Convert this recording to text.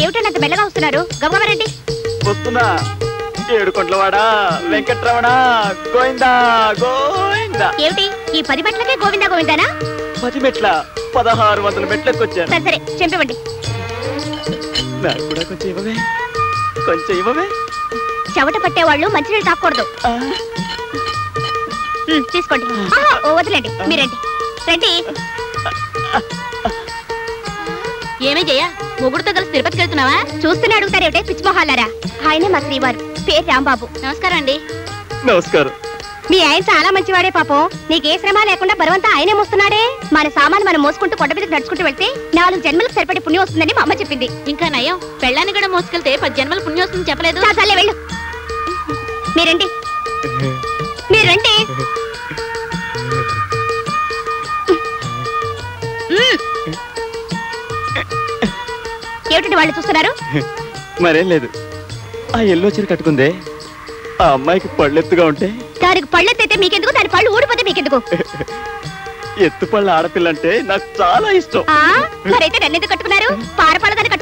ఏమిటండి అంత మెల్లగా వస్తున్నారు? గమగమరండి. వస్తున్నా. ఏడుకొండలవాడా వెంకట్రమణ గోవిందా గోవిందా. ఏమిటి ఈ 10 మెట్లకే గోవిందా గోవిందానా? 10 మెట్ల 1600 మెట్లెక్కొచ్చాను. సరే చెంపివ్వండి. నాకు కూడా కొంచెం ఇవ్వవే, కొంచెం ఇవ్వవే. చెమట పట్టేవాళ్ళు మంచినీళ్ళు తాకూడదు. తీసుకోండి. ఓ వదిలేండి, మీరండి రండి. ఏమే జయ, మొగుడుతో కలిసి తిరుపతికి వెళ్తున్నావా? చూస్తూనే అడుగుతారేమిటే పిచ్చి మొహాలారా. ఆయనే మా శ్రీవారు, పేరు రాంబాబు. నమస్కారం అండి. నమస్కారం. మీ ఆయన చాలా మంచివాడే పాపం. నీకే శ్రమ లేకుండా బరువంతా ఆయనే మోస్తున్నాడే. మన సామాను మనం మోసుకుంటూ కొండ మీదకి నడుచుకుంటూ వెళ్తే 4 జన్మలకు సరిపడే పుణ్యం వస్తుందని మా అమ్మ చెప్పింది. ఇంకా నయం, పెళ్ళాన్ని కూడా మోసుకెళ్తే 10 జన్మల పుణ్యం వస్తుందని చెప్పలేదు. చాలే వెళ్ళు. మీరండి, మీరండి. ఏమిటండి వాళ్ళు చూస్తున్నారు? మరేం లేదు. ఆ ఎల్లో చీర కట్టుకుందే ఆ అమ్మాయికి పళ్ళెత్తుగా ఉంటే దానికి పళ్ళెత్తైతే మీకెందుకు, దాని పళ్ళు ఊడిపోతే మీకెందుకు? ఎత్తుపళ్ళ ఆడపిల్ల అంటే నాకు చాలా ఇష్టం. మరైతే నన్నెందుకు కట్టుకున్నారు? పారపాల దాన్ని